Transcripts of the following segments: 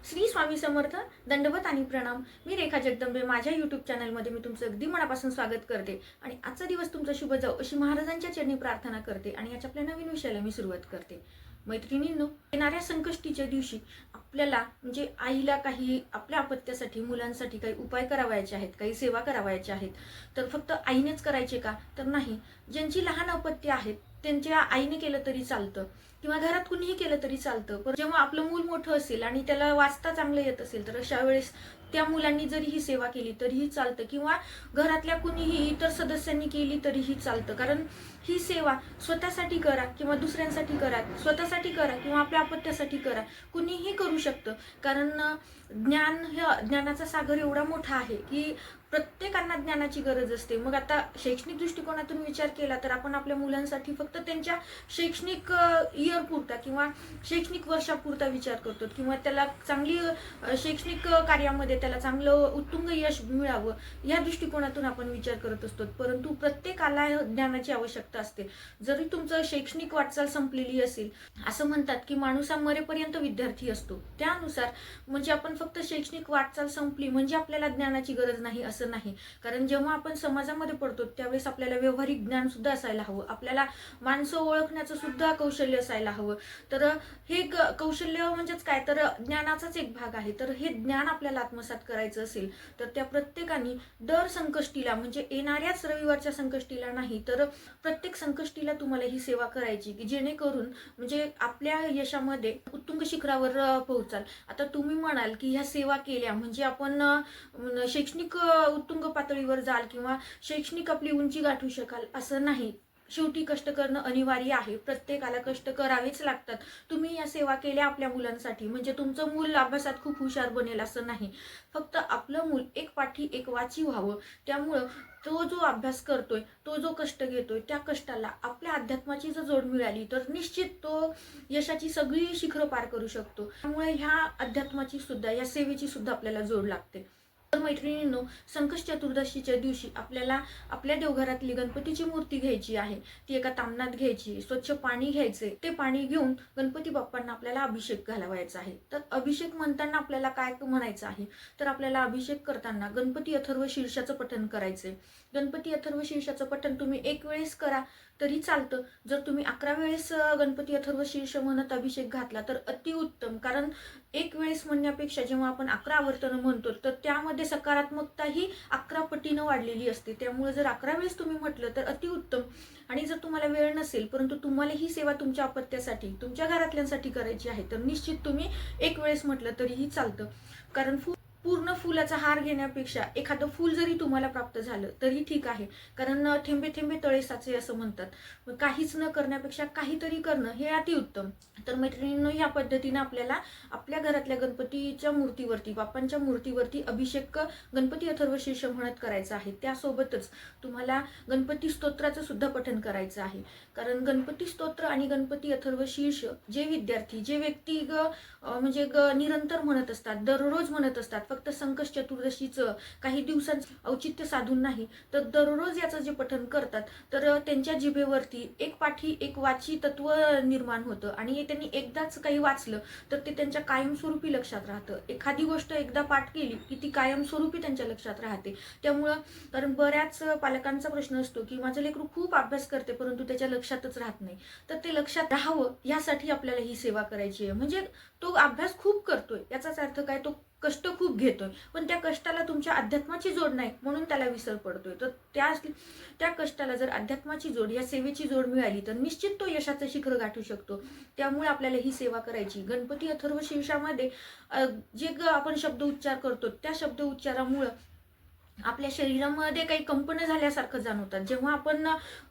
श्री स्वामी समर्थ. दंडवत आणि प्रणाम. मी रेखा जगदंबे. माझ्या यूट्यूब चॅनलमध्ये मी तुमचं अगदी मनापासून स्वागत करते आणि आजचा दिवस तुमचा शुभ जाओ अशी महाराजांच्या चरणी प्रार्थना करते आणि याच्या आपल्या नवीन विषयाला मी सुरुवात करते. मैत्रिणींनो, येणाऱ्या संकष्टीच्या दिवशी आपल्याला म्हणजे आईला काही आपल्या अपत्यासाठी मुलांसाठी काही उपाय करावायचे आहेत, काही सेवा करावायच्या आहेत, तर फक्त आईनेच करायचे का? तर नाही. ज्यांची लहान अपत्य आहेत त्यांच्या आईने केलं तरी चालतं किंवा घरात कुणीही केलं तरी चालतं. पण जेव्हा आपलं मूल मोठं असेल आणि त्याला वाचता चांगलं येत असेल तर अशा वेळेस त्या मुलांनी जरी ही सेवा केली तरीही चालतं किंवा घरातल्या कुणीही इतर सदस्यांनी केली तरीही चालतं. कारण ही सेवा स्वतःसाठी करा किंवा दुसऱ्यांसाठी करा, स्वतःसाठी करा किंवा आपल्या अपत्यासाठी करा, कुणीही करू शकतं. कारण ज्ञानाचा सागर एवढा मोठा आहे की प्रत्येकांना ज्ञानाची गरज असते. मग आता शैक्षणिक दृष्टिकोनातून विचार केला तर आपण आपल्या मुलांसाठी फक्त त्यांच्या शैक्षणिक इयर पुरता किंवा शैक्षणिक वर्षापुरता विचार करतो किंवा त्याला चांगली शैक्षणिक कार्यामध्ये त्याला चांगलं उत्तुंग यश मिळावं या दृष्टिकोनातून आपण विचार करत असतो. परंतु प्रत्येकाला ज्ञानाची आवश्यकता असते. जरी तुमचं शैक्षणिक वाटचाल संपलेली असेल, असं म्हणतात की माणूस हा मरेपर्यंत विद्यार्थी असतो, त्यानुसार म्हणजे आपण फक्त शैक्षणिक वाटचाल संपली म्हणजे आपल्याला ज्ञानाची गरज नाही असं नाही. कारण जेव्हा आपण समाजामध्ये पडतो त्यावेळेस आपल्याला व्यावहारिक ज्ञान सुद्धा असायला हवं, आपल्याला माणसं ओळखण्याचं सुद्धा कौशल्य असायला हवं. तर हे कौशल्य म्हणजेच काय, तर ज्ञानाचाच एक भाग आहे. तर हे ज्ञान आपल्याला आत्मसात करायचं असेल तर त्या प्रत्येकाने दर संकष्टीला म्हणजे येणाऱ्याच रविवारच्या संकष्टीला नाही तर प्रत्येक संकष्टीला तुम्हाला ही सेवा करायची की जेणेकरून म्हणजे आपल्या यशामध्ये उत्तुंग शिखरावर पोहोचाल. आता तुम्ही म्हणाल की ह्या सेवा केल्या म्हणजे आपण शैक्षणिक उत्तुंग पातळीवर जाल किंवा शैक्षणिक आपली उंची गाठू शकाल असं नाही. शेवटी कष्ट करणं अनिवार्य आहे, प्रत्येकाला कष्ट करावेच लागतात. तुम्ही या सेवा केल्या आपल्या मुलांसाठी म्हणजे तुमचं मूल अभ्यासात खूप हुशार बनेल असं नाही. फक्त आपलं मूल एक पाठी एक वाची व्हावं. त्यामुळं तो जो अभ्यास करतोय, तो जो कष्ट घेतोय, त्या कष्टाला आपल्या अध्यात्माची जर जोड मिळाली तर निश्चित तो यशाची सगळी शिखरं पार करू शकतो. त्यामुळे ह्या अध्यात्माची सुद्धा या सेवेची सुद्धा आपल्याला जोड लागते. तर मैत्रिणींनो, संकष्ट चतुर्दशीच्या दिवशी आपल्याला आपल्या देवघरातली गणपतीची मूर्ती घ्यायची आहे. ती एका तामणात घ्यायची, स्वच्छ पाणी घ्यायचे, ते पाणी घेऊन गणपती बाप्पांना आपल्याला अभिषेक घालवायचा आहे. तर अभिषेक म्हणताना आपल्याला काय म्हणायचं आहे, तर आपल्याला अभिषेक करताना गणपती अथर्व शीर्षाचं पठण करायचंय. गणपती अथर्व शीर्षाचं पठण तुम्ही एक वेळेस करा तरी चालतं. जर तुम्ही 11 वेळेस गणपती अथर्व शीर्ष म्हणत अभिषेक घातला तर अतिउत्तम. कारण एक वेळेस म्हणण्यापेक्षा जेव्हा आपण 11 आवर्तनं म्हणतो तर त्यामध्ये सकारात्मकता ही 11 पटीनं वाढलेली असते. त्यामुळे जर 11 वेळेस तुम्ही म्हटलं तर अतिउत्तम. आणि जर तुम्हाला वेळ नसेल परंतु तुम्हाला ही सेवा तुमच्या अपत्यासाठी तुमच्या घरातल्यांसाठी करायची आहे तर निश्चित तुम्ही एक वेळेस म्हटलं तरीही चालतं. कारण पूर्ण फुलाचा हार घेण्यापेक्षा एखादं फूल जरी तुम्हाला प्राप्त झालं तरी ठीक आहे. कारण थेंबे थेंबे तळे साचे असं म्हणतात. काहीच न करण्यापेक्षा काहीतरी करणं हे अतिउत्तम. तर मैत्रिणींनो, ह्या पद्धतीने आपल्याला आपल्या घरातल्या गणपतीच्या मूर्तीवरती, बाप्पांच्या मूर्तीवरती अभिषेक गणपती अथर्व शीर्ष म्हणत करायचा आहे. त्यासोबतच तुम्हाला गणपती स्तोत्राचं सुद्धा पठण करायचं आहे. कारण गणपती स्तोत्र आणि गणपती अथर्व शीर्ष जे विद्यार्थी जे व्यक्ती म्हणजे निरंतर म्हणत असतात, दररोज म्हणत असतात, फक्त संकष्ट चतुर्दशीचं काही दिवसांचं औचित्य साधून नाही तर दररोज याचं जे पठण करतात तर त्यांच्या जिभेवरती एक पाठी एक वाची तत्व निर्माण होतं आणि त्यांनी एकदाच काही वाचलं तर ते त्यांच्या कायमस्वरूपी लक्षात राहतं. एखादी गोष्ट एकदा पाठ केली की ती कायमस्वरूपी त्यांच्या लक्षात राहते. त्यामुळं कारण बऱ्याच पालकांचा प्रश्न असतो की माझं लेकरू खूप अभ्यास करते परंतु त्याच्या लक्षातच राहत नाही. तर ते लक्षात राहावं यासाठी आपल्याला ही सेवा करायची आहे. म्हणजे तो अभ्यास खूप करतोय याचाच अर्थ काय, तो कष्ट खूप घेतोय पण त्या कष्टाला तुमच्या अध्यात्माची जोड नाही म्हणून त्याला विसर पडतोय. तर त्या कष्टाला जर अध्यात्माची जोड या सेवेची जोड मिळाली तर निश्चित तो यशाचं शिखर गाठू शकतो. त्यामुळे आपल्याला ही सेवा करायची. गणपती अथर्व शीर्षामध्ये जे आपण शब्द उच्चार करतो त्या शब्द उच्चारामुळे आपल्या शरीरामध्ये काही कंपन झाल्यासारखं जाणवतात. जेव्हा आपण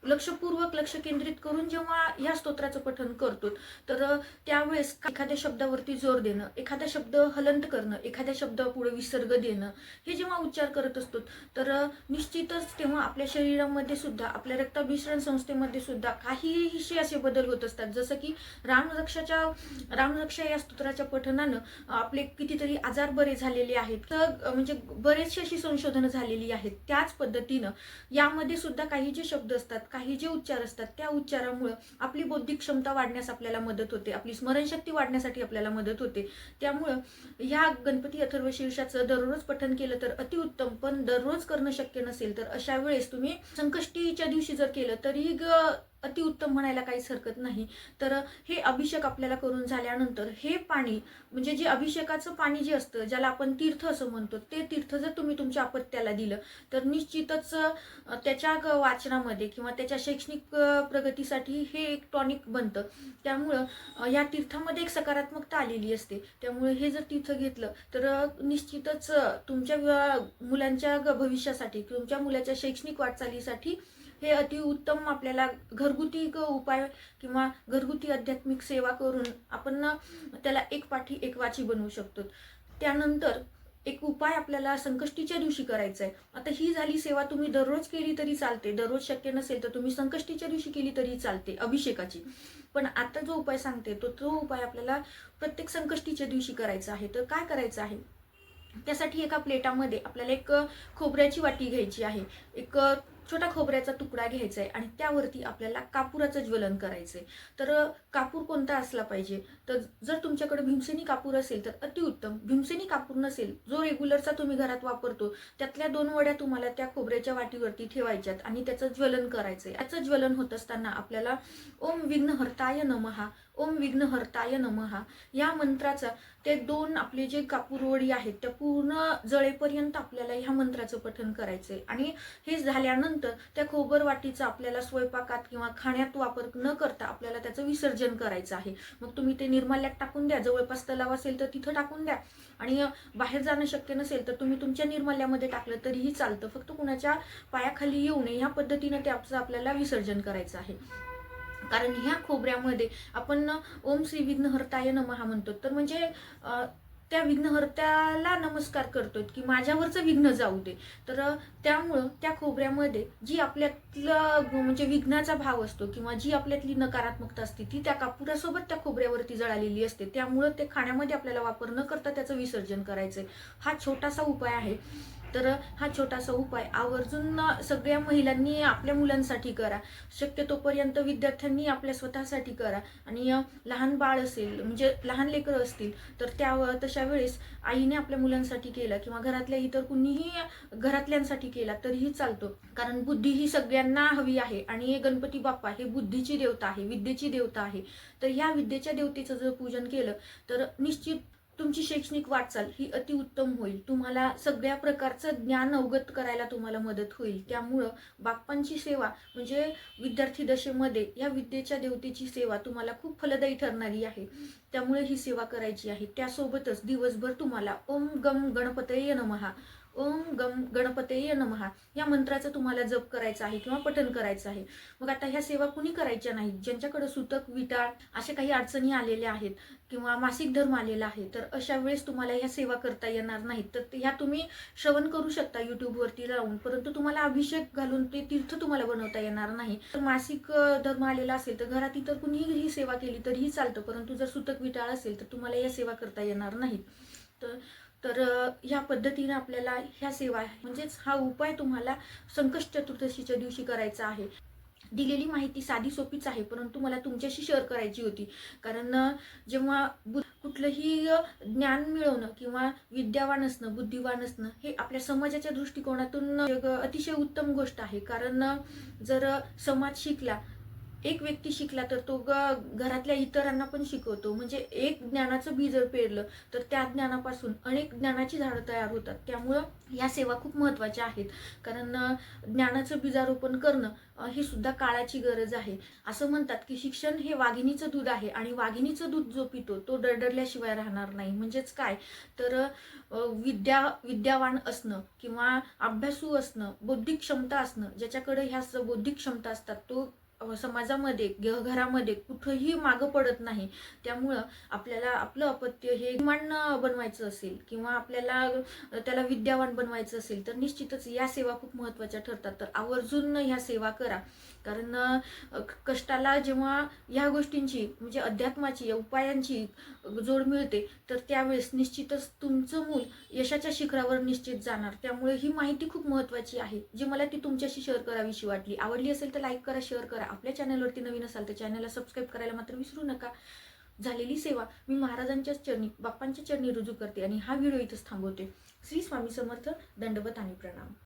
लक्षपूर्वक लक्ष केंद्रित करून जेव्हा या स्तोत्राचं पठण करतो तर त्यावेळेस एखाद्या शब्दावरती जोर देणं, एखादा शब्द हलंत करणं, एखाद्या शब्दापुढे विसर्ग देणं हे जेव्हा उच्चार करत असतो तर निश्चितच तेव्हा आपल्या शरीरामध्ये सुद्धा आपल्या रक्ताभिसरण संस्थेमध्ये सुद्धा काहीशी असे बदल होत असतात. जसं की रामरक्षा या स्तोत्राच्या पठणानं आपले कितीतरी आजार बरे झालेले आहेत. तर म्हणजे बरेचशी अशी संशोधनं झालेली आहे त्याच पद्धतीनं यामध्ये सुद्धा काही जे शब्द असतात, काही जे उच्चार असतात, त्या उच्चारामुळे आपली बौद्धिक क्षमता वाढण्यास आपल्याला मदत होते, आपली स्मरणशक्ती वाढण्यासाठी आपल्याला मदत होते. त्यामुळं ह्या गणपती अथर्वशीर्षाचं दररोज पठण केलं तर अतिउत्तम, पण दररोज करणं शक्य नसेल तर अशा वेळेस तुम्ही संकष्टीच्या दिवशी जर केलं तरी अतिउत्तम म्हणायला काहीच हरकत नाही. तर हे अभिषेक आपल्याला करून झाल्यानंतर हे पाणी म्हणजे जे अभिषेकाचं पाणी जे असतं, ज्याला आपण तीर्थ असं म्हणतो, ते तीर्थ जर तुम्ही तुमच्या अपत्याला दिलं तर निश्चितच त्याच्या वाचनामध्ये किंवा त्याच्या शैक्षणिक प्रगतीसाठी हे एक टॉनिक बनतं. त्यामुळं या तीर्थामध्ये एक सकारात्मकता आलेली असते. त्यामुळे हे जर तीर्थ घेतलं तर निश्चितच तुमच्या मुलांच्या भविष्यासाठी, तुमच्या मुलाच्या शैक्षणिक वाटचालीसाठी हे अतिउत्तम आपल्याला घरगुती उपाय किंवा घरगुती आध्यात्मिक सेवा करून आपण त्याला एक पाठी एक वाची बनवू शकतो. त्यानंतर एक उपाय आपल्याला संकष्टीच्या दिवशी करायचा आहे. आता ही झाली सेवा, तुम्ही दररोज केली तरी चालते, दररोज शक्य नसेल तर तुम्ही संकष्टीच्या दिवशी केली तरी चालते अभिषेकाची. पण आता जो उपाय सांगते तो उपाय आपल्याला प्रत्येक संकष्टीच्या दिवशी करायचा आहे. तर काय करायचं आहे, त्यासाठी एका प्लेटामध्ये आपल्याला एक खोबऱ्याची वाटी घ्यायची आहे, एक छोटा खोबऱ्याचा तुकडा घ्यायचा आहे आणि त्यावरती आपल्याला कापुराचं ज्वलन करायचंय. तर कापूर कोणता असला पाहिजे, तर जर तुमच्याकडे भीमसेनी कापूर असेल तर अतिउत्तम. भीमसेनी कापूर नसेल, जो रेग्युलरचा तुम्ही घरात वापरतो त्यातल्या 2 वड्या तुम्हाला त्या खोबऱ्याच्या वाटीवरती ठेवायच्यात आणि त्याचं ज्वलन करायचंय. याचं ज्वलन होत असताना आपल्याला ओम विघ्नहर्ताय नमः, ओम विघ्नहर्ताय नमः या मंत्राचा ते 2 आपले जे कापूर वडी आहेत त्या पूर्ण जळेपर्यंत आपल्याला ह्या मंत्राचं पठण करायचंय. आणि हे झाल्यानंतर त्या खोबर वाटीचा आपल्याला स्वयंपाकात किंवा खाण्यात वापर न करता आपल्याला त्याचं विसर्जन करायचं आहे. मग तुम्ही ते निर्माल्यात टाकून द्या, जवळपास तलाव असेल तर तिथं टाकून द्या, आणि बाहेर जाणं शक्य नसेल तर तुम्ही तुमच्या निर्माल्यामध्ये टाकलं तरीही चालतं, फक्त कुणाच्या पायाखाली येऊ नये ह्या पद्धतीनं त्याचं आपल्याला विसर्जन करायचं आहे. कारण ह्या खोबऱ्यामध्ये आपण ओम श्री विघ्नहर्ताय नमः म्हणतो, तर म्हणजे त्या विघ्नहर्त्याला नमस्कार करतो की माझ्यावरचं विघ्न जाऊ दे. तर त्यामुळं त्या खोबऱ्यामध्ये जी आपल्यातलं म्हणजे विघ्नाचा भाव असतो किंवा जी आपल्यातली नकारात्मकता असते ती त्या कापुरासोबत त्या खोबऱ्यावरती जळालेली असते. त्यामुळं ते खाण्यामध्ये आपल्याला वापर न करता त्याचं विसर्जन करायचंय. हा छोटासा उपाय आहे. तर हा छोटासा उपाय आवर्जून सगळ्या महिलांनी आपल्या मुलांसाठी करा, शक्यतोपर्यंत विद्यार्थ्यांनी आपल्या स्वतःसाठी करा. आणि लहान बाळ असेल म्हणजे लहान लेकरं असतील तर तशा वेळेस आईने आपल्या मुलांसाठी केला किंवा घरातल्या इतर कुणीही घरातल्यांसाठी केला तरीही चालतो. कारण बुद्धी ही सगळ्यांना हवी आहे आणि गणपती बाप्पा हे बुद्धीची देवता आहे, विद्येची देवता आहे. तर ह्या विद्येच्या देवतेचं जर पूजन केलं तर निश्चित तुमची शैक्षणिक वाटचाल ही अतिउत्तम होईल. तुम्हाला सगळ्या प्रकारचं ज्ञान अवगत करायला तुम्हाला मदत होईल. त्यामुळं बाप्पांची सेवा म्हणजे विद्यार्थी दशेमध्ये या विद्येच्या देवतेची सेवा तुम्हाला खूप फलदायी ठरणारी आहे. त्यामुळे ही सेवा करायची आहे. त्यासोबतच दिवसभर तुम्हाला ओम गम गणपतये नमः, ओम गम गणपतये नमः या मंत्राचं तुम्हाला जप करायचा आहे किंवा पठण करायचं आहे. मग आता ह्या सेवा कुणी करायच्या नाहीत, ज्यांच्याकडे सुतक विटाळ अशा काही अडचणी आलेल्या आहेत किंवा मासिक धर्म आलेला आहे, तर अशा वेळेस तुम्हाला ह्या सेवा करता येणार नाहीत. तर ह्या तुम्ही श्रवण करू शकता युट्यूबवरती राहून, परंतु तुम्हाला अभिषेक घालून ते तीर्थ तुम्हाला बनवता येणार नाही. तर मासिक धर्म आलेला असेल तर घरात इतर कुणीही ही सेवा केली तरीही चालतं, परंतु जर सुतक विटाळ असेल तर तुम्हाला या सेवा करता येणार नाहीत. तर ह्या पद्धतीने आपल्याला ह्या सेवा म्हणजेच हा उपाय तुम्हाला संकष्ट चतुर्दशीच्या दिवशी करायचा आहे. दिलेली माहिती साधी सोपीच आहे, परंतु मला तुमच्याशी शेअर करायची होती. कारण जेव्हा कुठलंही ज्ञान मिळवणं किंवा विद्यावान असणं, बुद्धिवान असणं हे आपल्या समाजाच्या दृष्टिकोनातून अतिशय उत्तम गोष्ट आहे. कारण जर समाज शिकला, एक व्यक्ती शिकला तर तो घरातल्या इतरांना पण शिकवतो. म्हणजे एक ज्ञानाचं बी जर पेरलं तर त्या ज्ञानापासून अनेक ज्ञानाची झाडं तयार होतात. त्यामुळं या सेवा खूप महत्त्वाच्या आहेत. कारण ज्ञानाचं बीजारोपण करणं ही सुद्धा काळाची गरज आहे. असं म्हणतात की शिक्षण हे वाघिणीचं दूध आहे आणि वाघिणीचं दूध जो पितो तो डरडरल्याशिवाय राहणार नाही. म्हणजेच काय तर विद्यावान असणं किंवा अभ्यासू असणं, बौद्धिक क्षमता असणं, ज्याच्याकडे ह्या बौद्धिक क्षमता असतात तो समाजामध्ये घरामध्ये कुठंही मागं पडत नाही. त्यामुळं आपल्याला आपलं अपत्य हे विद्वान बनवायचं असेल किंवा आपल्याला त्याला विद्यावान बनवायचं असेल तर निश्चितच या सेवा खूप महत्त्वाच्या ठरतात. तर आवर्जून ह्या सेवा करा. कारण कष्टाला जेव्हा ह्या गोष्टींची म्हणजे अध्यात्माची उपायांची जोड मिळते तर त्यावेळेस निश्चितच तुमचं मूल यशाच्या शिखरावर निश्चित जाणार. त्यामुळे ही माहिती खूप महत्त्वाची आहे जी मला ती तुमच्याशी शेअर करावीशी वाटली. आवडली असेल तर लाईक करा, शेअर करा. आपल्या चॅनलवरती नवीन असाल तर चॅनलला सबस्क्राईब करायला मात्र विसरू नका. झालेली सेवा मी महाराजांच्याच चरणी, बाप्पांच्या चरणी रुजू करते आणि हा व्हिडिओ इथंच थांबवते. श्री स्वामी समर्थ. दंडवत आणि प्रणाम.